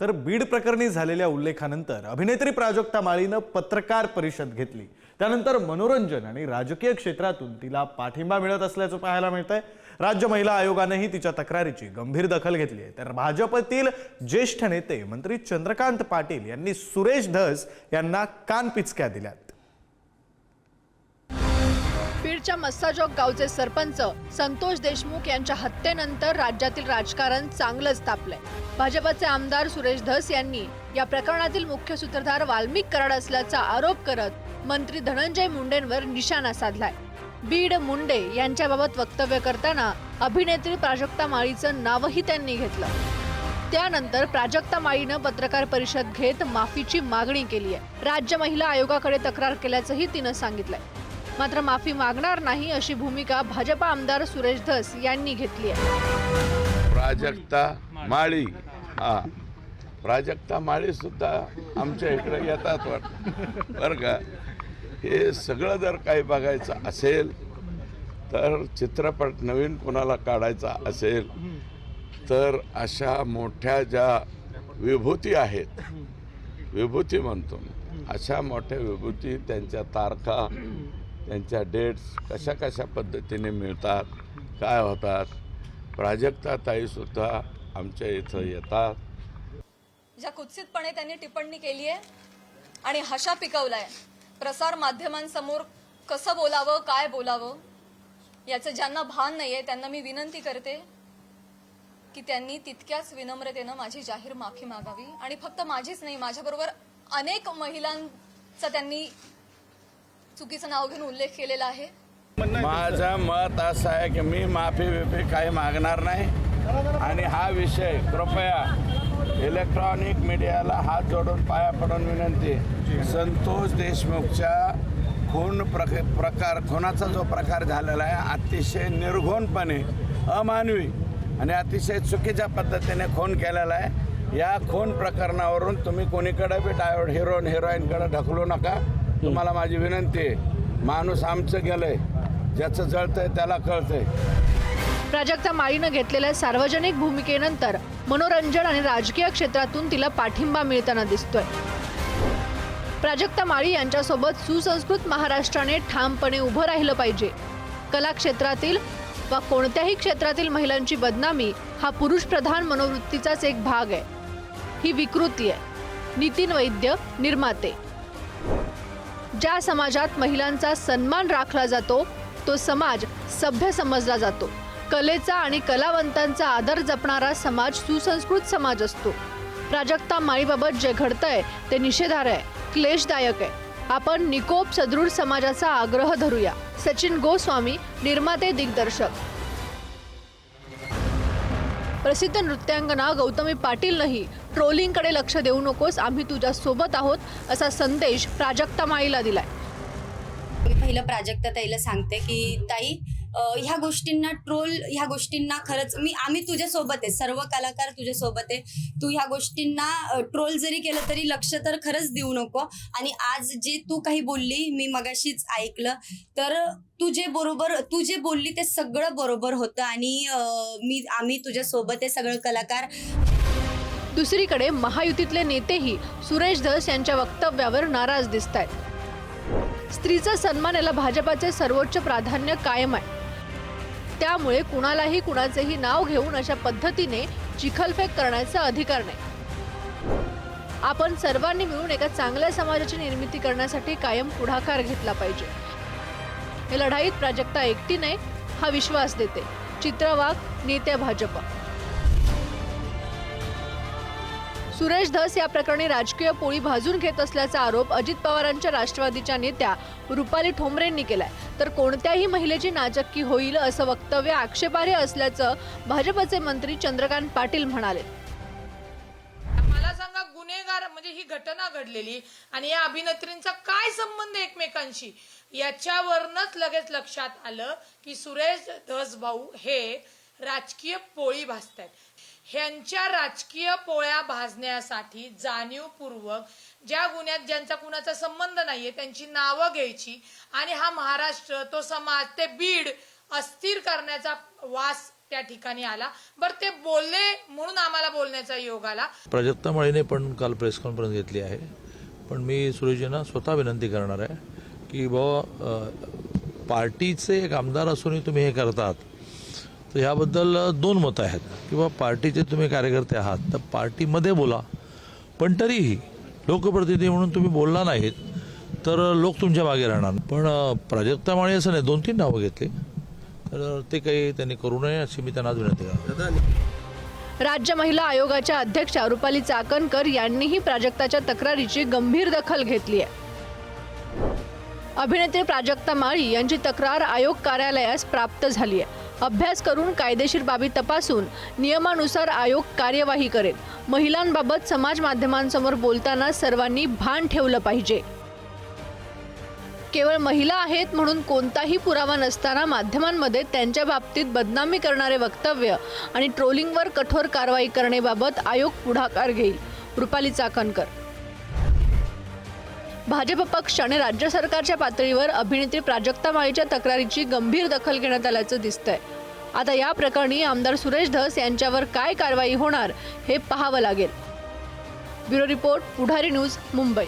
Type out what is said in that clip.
तर बीड प्रकरणी झालेल्या उल्लेखानंतर अभिनेत्री प्राजक्ता माळीनं पत्रकार परिषद घेतली। त्यानंतर मनोरंजन आणि राजकीय क्षेत्रातून तिला पाठिंबा मिळत असल्याचं पाहायला मिळतंय। राज्य महिला आयोगानेही तिच्या तक्रारीची गंभीर दखल घेतली आहे। तर भाजपतील ज्येष्ठ नेते मंत्री चंद्रकांत पाटील यांनी सुरेश धस यांना कानपिचक्या दिल्यात। बीडच्या मस्साजोग गावचे सरपंच संतोष देशमुख यांच्या हत्येनंतर राज्यातील राजकारण चांगलंच तापलंय। भाजपचे आमदार सुरेश धस यांनी या प्रकरणातील मुख्य सूत्रधार वाल्मिक कराड असल्याचा आरोप करत मंत्री धनंजय मुंडेंवर निशाणा साधलाय। बीड मुंडे यांच्याबाबत वक्तव्य करताना अभिनेत्री प्राजक्ता माळीचं नावही त्यांनी घेतलं। त्यानंतर प्राजक्ता माळीनं पत्रकार परिषद घेत माफीची मागणी केली आहे। राज्य महिला आयोगाकडे तक्रार केल्याचंही तिनं सांगितलंय। मात्र माफी मागणार नाही अशी भूमिका भाजप आमदार सुरेश धस यांनी घेतली आहे। प्राजक्ता माळी सुद्धा आमच्या इकडे येतात बरं का। हे सगळं जर काही बघायचं असेल तर चित्रपट नवीन कोणाला काढायचा असेल तर अशा मोठ्या ज्या विभूती आहेत, विभूती म्हणतो अशा मोठ्या विभूती, त्यांच्या तारखा, त्यांच्या डेट्स कशा कशा पद्धतीने मिळतात, काय होतात। प्राजक्ता ताईसुद्धा आमच्या इथं येतात। ज्या कुत्सितपणे त्यांनी टिप्पणी केली आहे आणि हशा पिकवलाय, प्रसार माध्यमांसमोर कसं बोलावं, काय बोलावं याचं ज्यांना भान नाहीये त्यांना मी विनंती करते की त्यांनी तितक्याच विनम्रतेनं माझी जाहीर माफी मागावी। आणि फक्त माझीच नाही, माझ्याबरोबर अनेक महिलांचा त्यांनी चुकीचं नाव घेऊन उल्लेख केलेला आहे। माझं मत असं आहे की मी माफी काही मागणार नाही आणि हा विषय कृपया इलेक्ट्रॉनिक मीडियाला हात जोडून पाया पडून विनंती, संतोष देशमुखच्या खुनाचा जो प्रकार झालेला आहे अतिशय निर्घृणपणे, अमानवी आणि अतिशय चुकीच्या पद्धतीने खून केलेला आहे। या खून प्रकरणावरून तुम्ही कोणीकडे बी डायव्हर्ट हिरोईनकडे ढकलू नका। तुम्हाला माझी विनंती आहे, माणूस आमचं गेलंय, ज्याचं जळतंय त्याला कळतंय। प्राजक्ता माळीनं घेतलेल्या सार्वजनिक भूमिकेनंतर मनोरंजन आणि राजकीय क्षेत्रातून तिला पाठिंबा मिळताना दिसतोय। प्राजक्ता माळी यांच्यासोबत सुसंस्कृत महाराष्ट्राने ठामपणे उभं राहिलं पाहिजे। कला क्षेत्रातील वा कोणत्याही क्षेत्रातील महिलांची बदनामी हा पुरुषप्रधान मनोवृत्तीचाच एक भाग आहे। ही विकृती आहे। नितीन वैद्य, निर्माते। ज्या समाजात महिलांचा सन्मान राखला जातो तो समाज सभ्य समजला जातो। कलेचा आणि कलावंतांचा आदर जपणारा समाज सुसंस्कृत समाज असतो। प्राजक्ता माळीबाबत जे घडतंय ते निषेधार्ह आहे, क्लेशदायक आहे। आपण निकोप सदृढ समाजाचा आग्रह धरूया। सचिन गोस्वामी, निर्माते दिग्दर्शक। प्रसिद्ध नृत्यांगना गौतमी पाटीलनंही ट्रोलिंगकडे लक्ष देऊ नकोस, आम्ही तुझ्या सोबत आहोत असा संदेश प्राजक्ता माळीला दिलाय। पहिलं प्राजक्ता ताईला सांगते की ताई ह्या गोष्टींना खरंच आम्ही तुझ्या सोबत आहे, सर्व कलाकार तुझ्या सोबत आहे। तू ह्या गोष्टींना ट्रोल जरी केलं तरी लक्ष तर खरंच देऊ नको। आणि आज जे तू काही बोलली मी मगाशीच ऐकलं, तर तू जे बोलली ते सगळं बरोबर होतं आणि आम्ही तुझ्या सोबत आहे, सगळं कलाकार। दुसरीकडे महायुतीतले नेतेही सुरेश धस यांच्या वक्तव्यावर नाराज दिसतायत। स्त्रीचा सन्मान याला भाजपाचे सर्वोच्च प्राधान्य कायम आहे। त्यामुळे कुणालाही कुणाचेही नाव घेऊन अशा पद्धतीने चिखलफेक करण्याचा अधिकार नाही। आपण सर्वांनी मिळून एका चांगल्या समाजाची निर्मिती करण्यासाठी कायम पुढाकार घेतला पाहिजे। या लढाईत प्राजक्ता एकटी नाही हा विश्वास देते। चित्रा वाघ, नेते भाजप। सुरेश धस या प्रकरणी राजकीय पोळी भाजून घेत असल्याचा आरोप अजित पवारांच्या राष्ट्रवादीच्या नेत्या रुपाली ठोंबरेंनी केलाय। तर कोणत्याही महिलेची नाचक्की होईल असं वक्तव्य आक्षेपार्ह असल्याचं भाजपचे मंत्री चंद्रकांत पाटील म्हणाले। मला सांगा, गुन्हेगार म्हणजे ही घटना घडलेली आणि या अभिनेत्रींचा काय संबंध एकमेकांशी, याच्यावरनच लगेच लक्षात आलं की सुरेश धस भाऊ हे राजकीय पोळी भाजतायत। ह्यांच्या राजकीय पोळ्या भाजण्यासाठी जाणीवपूर्वक ज्या गुन्ह्यात ज्यांचा कुणाचा संबंध नाहीये त्यांची नावं घ्यायची आणि हा महाराष्ट्र, तो समाज, ते बीड अस्थिर करण्याचा वास त्या ठिकाणी आला. बरं ते बोलले म्हणून आम्हाला बोलण्याचा योग आला. प्राजक्ता माळीने पण काल प्रेस कॉन्फरन्स घेतली आहे, पण मी सुरेशजींना स्वतः विनंती करणार आहे की बाबा पार्टीचे एक आमदार असूनही तुम्ही हे करतात, तर याबद्दल दोन मतं आहेत. किंवा पार्टीचे तुम्ही कार्यकर्ते आहात तर पार्टीमध्ये बोला, पण तरीही लोकप्रतिनिधी म्हणून तुम्ही बोलला नाहीत तर लोक तुमच्या मागे राहणार. पण प्राजक्ता माळी असं नाही, 2-3 नावं घेतली, तर ते काही त्यांनी करू नये अशी मी त्यांना विनंती करतो. राज्य महिला आयोगाच्या अध्यक्षा रुपाली चाकणकर यांनीही प्राजक्ताच्या तक्रारीची गंभीर दखल घेतली आहे. अभिनेत्री प्राजक्ता माळी यांची तक्रार आयोग कार्यालयास प्राप्त झाली आहे. अभ्यास करून कायदेशीर बाबी तपासून नियमानुसार आयोग कार्यवाही करेल. महिलांबाबत समाज माध्यमांसमोर बोलताना सर्वांनी भान ठेवलं पाहिजे. केवळ महिला आहेत म्हणून कोणताही पुरावा नसताना माध्यमांमध्ये त्यांच्या बाबतीत बदनामी करणारे वक्तव्य आणि ट्रोलिंगवर कठोर कारवाई करण्याबाबत आयोग पुढाकार घेईल. रुपाली चाकणकर. भाजप पक्ष आणि राज्य सरकारच्या पातळीवर अभिनेत्री प्राजक्ता माळीच्या तक्रारीची गंभीर दखल घेण्यात आल्याचं दिसतंय. आता या प्रकरणी आमदार सुरेश धस यांच्यावर काय कारवाई होणार हे पाहावं लागेल. ब्युरो रिपोर्ट, पुढारी न्यूज, मुंबई.